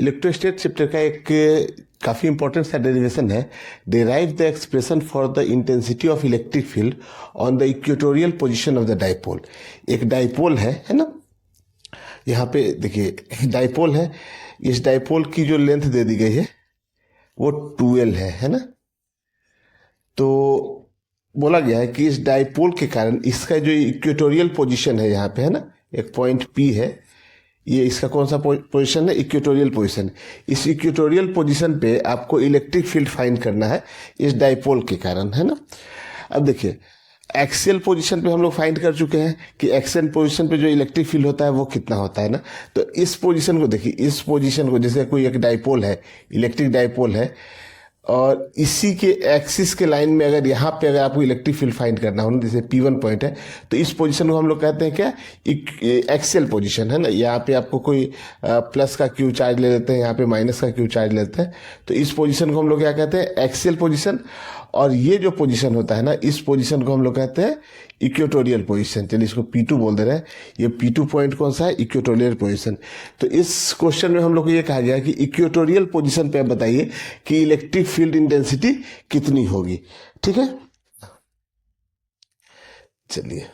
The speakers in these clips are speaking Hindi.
इलेक्ट्रोस्टैटिक चैप्टर का एक काफ़ी इंपॉर्टेंट सा डेरिवेशन है। Derive the expression for the intensity of electric field on the equatorial position of the dipole. एक डाइपोल है ना, यहाँ पे देखिए डाइपोल है, इस डाइपोल की जो लेंथ दे दी गई है वो 2L है ना। तो बोला गया है कि इस डाइपोल के कारण इसका जो इक्वेटोरियल पोजीशन है यहाँ पे है ना, एक पॉइंट P है, ये इसका कौन सा पोजीशन है, इक्वेटोरियल पोजीशन। इस इक्वेटोरियल पोजीशन पे आपको इलेक्ट्रिक फील्ड फाइंड करना है इस डाइपोल के कारण, है ना। अब देखिए एक्सियल पोजीशन पे हम लोग फाइंड कर चुके हैं कि एक्सियल पोजीशन पे जो इलेक्ट्रिक फील्ड होता है वो कितना होता है ना। तो इस पोजीशन को देखिए, इस पोजीशन को जैसे कोई एक डाइपोल है, इलेक्ट्रिक डाइपोल है, और इसी के एक्सिस के लाइन में अगर यहाँ पे अगर आपको इलेक्ट्रिक फील्ड फाइंड करना हो ना, जैसे P1 पॉइंट है, तो इस पोजीशन को हम लोग कहते हैं क्या, एक्सियल पोजीशन है ना। यहाँ पे आपको कोई प्लस का Q चार्ज ले लेते हैं, यहाँ पे माइनस का Q चार्ज लेते हैं, तो इस पोजीशन को हम लोग क्या कहते हैं, एक्सियल पोजीशन। और ये जो पोजीशन होता है ना, इस पोजीशन को हम लोग कहते हैं इक्वेटोरियल पोजीशन। चलिए इसको P2 बोल दे रहे हैं। ये P2 पॉइंट कौन सा है, इक्वेटोरियल पोजीशन। तो इस क्वेश्चन में हम लोग को ये कहा गया कि इक्वेटोरियल पोजीशन पे आप बताइए कि इलेक्ट्रिक फील्ड इंटेंसिटी कितनी होगी। ठीक है, चलिए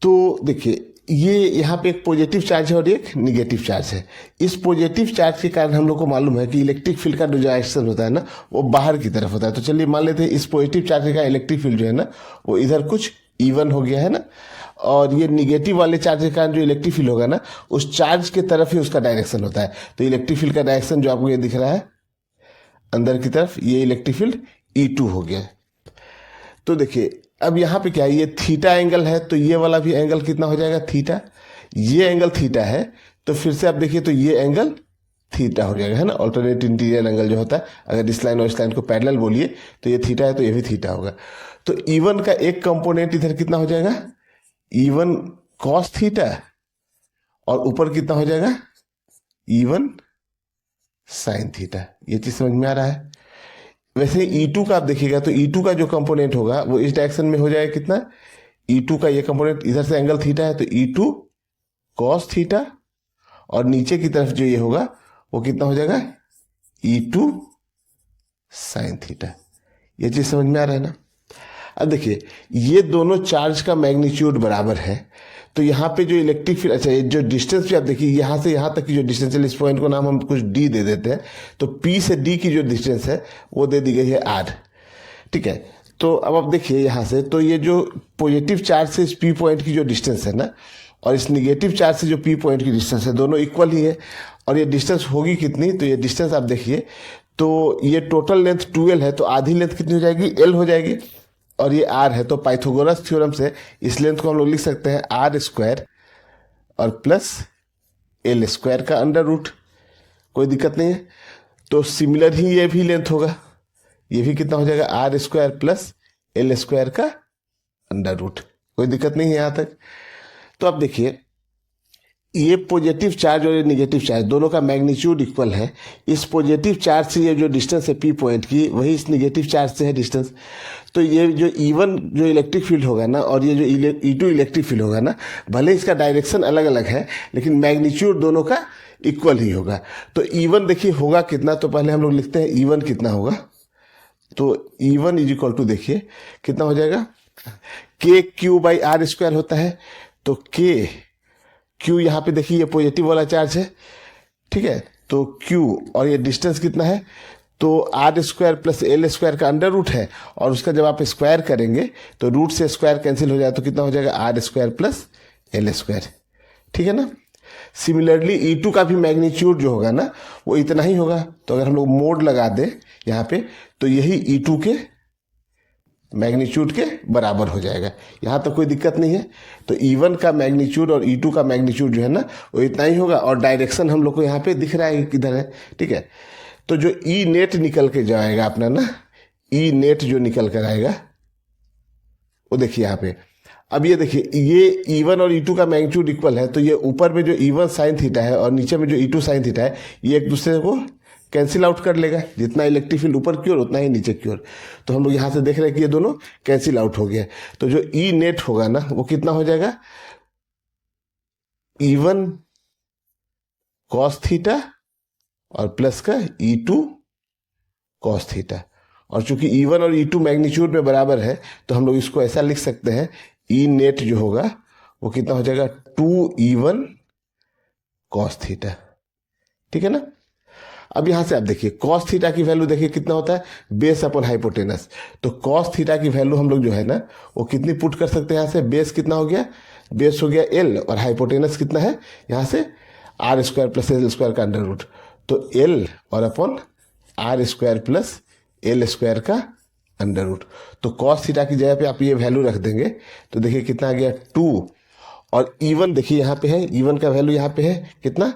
तो देखिए ये यहाँ पे एक पॉजिटिव चार्ज है और एक निगेटिव चार्ज है। इस पॉजिटिव चार्ज के कारण हम लोग को मालूम है कि इलेक्ट्रिक फील्ड का जो डायरेक्शन होता है ना वो बाहर की तरफ होता है। तो चलिए मान लेते हैं इस पॉजिटिव चार्ज का इलेक्ट्रिक फील्ड जो है ना वो इधर कुछ E1 हो गया है ना, और ये निगेटिव वाले चार्ज के कारण जो इलेक्ट्रिक फील्ड होगा ना उस चार्ज के तरफ ही उसका डायरेक्शन होता है। तो इलेक्ट्रिक फील्ड का डायरेक्शन जो आपको ये दिख रहा है अंदर की तरफ, ये इलेक्ट्रिक फील्ड E2 हो गया। तो देखिए अब यहाँ पे क्या है, ये थीटा एंगल है, तो ये वाला भी एंगल कितना हो जाएगा, थीटा। ये एंगल थीटा है, तो फिर से आप देखिए तो ये एंगल थीटा हो जाएगा, है ना। ऑल्टरनेट इंटीरियर एंगल जो होता है, अगर इस लाइन और इस लाइन को पैरेलल बोलिए तो ये थीटा है, तो ये भी थीटा होगा। तो E1 का एक कंपोनेंट इधर कितना हो जाएगा, E1 कॉस थीटा, और ऊपर कितना हो जाएगा, E1 साइन थीटा। ये चीज समझ में आ रहा है। वैसे E2 का आप देखिएगा तो E2 का जो कंपोनेंट होगा वो इस डायरेक्शन में हो जाएगा कितना, E2 का ये कंपोनेंट, इधर से एंगल थीटा है तो E2 कॉस थीटा, और नीचे की तरफ जो ये होगा वो कितना हो जाएगा, E2 साइन थीटा। ये चीज समझ में आ रहा है ना। अब देखिए ये दोनों चार्ज का मैग्नीट्यूड बराबर है, तो यहाँ पे जो इलेक्ट्रिक फील्ड, अच्छा ये जो डिस्टेंस भी आप देखिए यहाँ से यहाँ तक की जो डिस्टेंस है, इस पॉइंट को नाम हम कुछ D दे देते हैं, तो P से D की जो डिस्टेंस है वो दे दी गई है R। ठीक है, तो अब आप देखिए यहाँ से, तो ये जो पॉजिटिव चार्ज से इस P पॉइंट की जो डिस्टेंस है ना, और इस निगेटिव चार्ज से जो P पॉइंट की डिस्टेंस है, दोनों इक्वल ही है। और ये डिस्टेंस होगी कितनी, तो ये डिस्टेंस आप देखिए तो ये टोटल लेंथ 2L है, तो आधी लेंथ कितनी हो जाएगी, L हो जाएगी, और ये R है। तो पाइथागोरस थ्योरम से इस लेंथ को हम लोग लिख सकते हैं R² और प्लस L² का अंडर रूट, कोई दिक्कत नहीं है। तो सिमिलर ही ये भी लेंथ होगा, ये भी कितना हो जाएगा, R² प्लस L² का अंडर रूट, कोई दिक्कत नहीं है यहाँ तक। तो अब देखिए ये पॉजिटिव चार्ज और ये निगेटिव चार्ज दोनों का मैग्नीट्यूड इक्वल है। इस पॉजिटिव चार्ज से ये जो डिस्टेंस है P पॉइंट की, वही इस निगेटिव चार्ज से है डिस्टेंस। तो ये जो E1 जो इलेक्ट्रिक फील्ड होगा ना, और ये जो E2 इलेक्ट्रिक फील्ड होगा ना, भले इसका डायरेक्शन अलग अलग है लेकिन मैग्नीट्यूड दोनों का इक्वल ही होगा। तो E1 देखिए होगा कितना, तो पहले हम लोग लिखते हैं E1 कितना होगा। तो E1 इज इक्वल टू देखिए कितना हो जाएगा, KQ/R² होता है। तो Q यहाँ पे देखिए ये पॉजिटिव वाला चार्ज है, ठीक है, तो Q और ये डिस्टेंस कितना है, तो R² प्लस L² का अंडर रूट है, और उसका जब आप स्क्वायर करेंगे तो रूट से स्क्वायर कैंसिल हो जाए, तो कितना हो जाएगा, R² प्लस L²। ठीक है ना। सिमिलरली E2 का भी मैग्नीट्यूड जो होगा ना वो इतना ही होगा। तो अगर हम लोग मोड लगा दें यहाँ पे तो यही E2 के मैग्नीट्यूड के बराबर हो जाएगा। यहाँ तो कोई दिक्कत नहीं है। तो E1 का मैग्नीट्यूड और E2 का मैग्नीट्यूड जो है ना वो इतना ही होगा, और डायरेक्शन हम लोग को यहाँ पे दिख रहा है किधर है। ठीक है, तो जो E नेट निकल के जाएगा अपना ना, E नेट जो निकल कर आएगा वो देखिए यहाँ पे। अब ये देखिए ये E1 और E2 का मैग्नीट्यूड इक्वल है, तो ये ऊपर में जो E1 साइन थीटा है और नीचे में जो E2 साइन थीटा है, ये एक दूसरे को कैंसिल आउट कर लेगा, जितना इलेक्ट्रिक फील्ड ऊपर की ओर उतना ही नीचे की ओर। तो हम लोग यहाँ से देख रहे हैं कि ये दोनों कैंसिल आउट हो गया। तो जो ई नेट होगा ना वो कितना हो जाएगा, E1 कॉस थीटा और प्लस का E2 कॉस थीटा। और चूंकि E1 और E2 मैग्नीट्यूड में बराबर है तो हम लोग इसको ऐसा लिख सकते हैं, ई नेट जो होगा वो कितना हो जाएगा 2E1 कॉस थीटा। ठीक है ना। अब यहां से आप देखिए कॉस थीटा की वैल्यू देखिए कितना होता है, बेस अपॉन हाइपोटेनस। तो कॉस थीटा की वैल्यू हम लोग जो है ना वो कितनी पुट कर सकते हैं, यहां से बेस कितना हो गया, बेस हो गया L और हाइपोटेनस कितना है यहां से R square plus L square का अंडर रूट। तो L और upon R square plus L square का अंडर रूट। तो कॉस थीटा की जगह पे आप ये वैल्यू रख देंगे तो देखिए कितना आ गया 2। और E1 देखिए यहाँ पे है, E1 का वैल्यू यहाँ पे है कितना,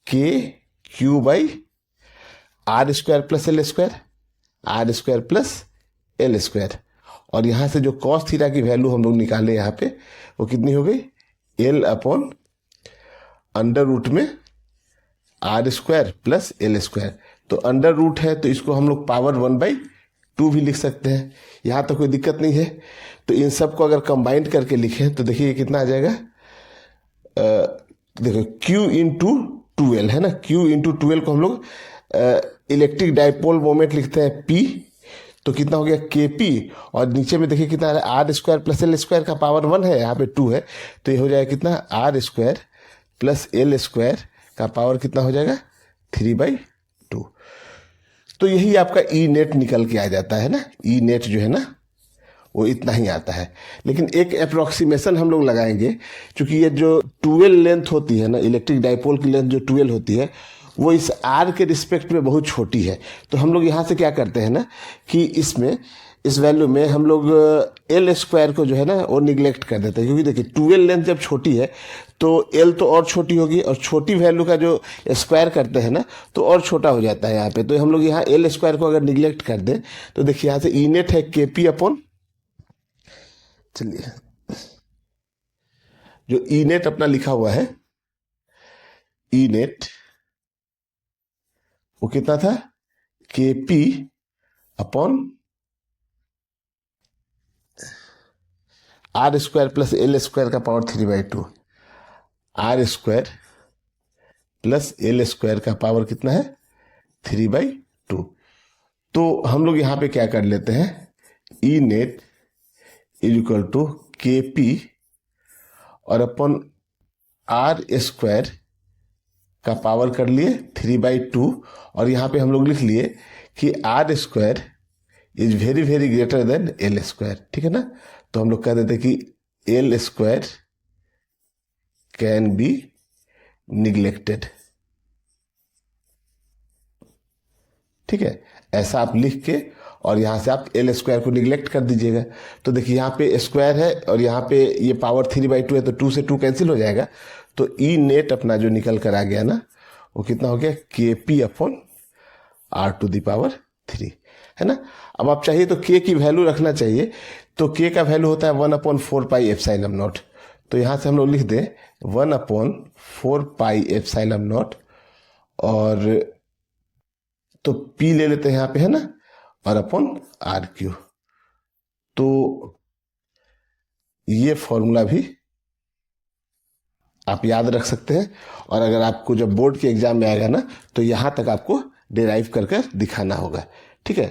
KQ by R square plus L square, R square plus L square. और यहाँ से जो कॉस थीटा की वैल्यू हम लोग निकाले यहाँ पे वो कितनी हो गई, L अपॉन अंडर रूट में R square plus L square. तो अंडर रूट है तो इसको हम लोग पावर 1/2 भी लिख सकते हैं, यहाँ तो कोई दिक्कत नहीं है। तो इन सब को अगर कंबाइंड करके लिखें तो देखिए कितना आ जाएगा, देखो Q इंटू 2L है ना, Q इंटू 2L को हम लोग इलेक्ट्रिक डाइपोल मोमेंट लिखते हैं P। तो कितना हो गया KP। और नीचे में देखिए कितना R square plus L square का पावर 1 है, यहाँ पे 2 है तो ये हो जाएगा कितना R square plus L square का पावर कितना हो जाएगा 3/2। तो यही आपका ई नेट निकल के आ जाता है ना, ई नेट जो है ना वो इतना ही आता है। लेकिन एक अप्रोक्सीमेशन हम लोग लगाएंगे, क्योंकि ये जो 12 लेंथ होती है ना, इलेक्ट्रिक डाइपोल की लेंथ जो 12 होती है वो इस आर के रिस्पेक्ट में बहुत छोटी है। तो हम लोग यहाँ से क्या करते हैं ना कि इसमें इस वैल्यू में हम लोग एल स्क्वायर को जो है ना वो निगलेक्ट कर देते हैं, क्योंकि देखिए 12 लेंथ जब छोटी है तो एल तो और छोटी होगी, और छोटी वैल्यू का जो स्क्वायर करते हैं ना तो और छोटा हो जाता है यहाँ पे। तो हम लोग यहाँ एल स्क्वायर को अगर निगलेक्ट कर दें तो देखिए यहाँ से ई नेट है KP अपॉन, चलिए जो ई नेट अपना लिखा हुआ है, ई नेट वो कितना था KP upon R square plus L square का power 3/2, R square plus L square का पावर कितना है 3/2। तो हम लोग यहाँ पे क्या कर लेते हैं, E net is equal to KP और अपन R स्क्वायर का पावर कर लिए 3/2, और यहाँ पे हम लोग लिख लिए कि R square is very very greater than L square. ठीक है ना। तो हम लोग कह देते कि L square can be neglected. ठीक है, ऐसा आप लिख के और यहां से आप L स्क्वायर को निगलेक्ट कर दीजिएगा। तो देखिए यहाँ पे स्क्वायर है और यहाँ पे ये पावर 3/2 है तो 2 से 2 कैंसिल हो जाएगा। तो ई नेट अपना जो निकल कर आ गया ना वो कितना हो गया KP अपॉन R⁻³ है ना। अब आप चाहिए तो K की वैल्यू रखना चाहिए, तो K का वैल्यू होता है 1/4πε0। तो यहां से हम लोग लिख दें 1/4πε0, और तो P ले लेते हैं यहाँ पे है ना, और अपॉन RQ। तो ये फॉर्मूला भी आप याद रख सकते हैं, और अगर आपको जब बोर्ड के एग्जाम में आएगा ना तो यहां तक आपको डिराइव कर दिखाना होगा। ठीक है।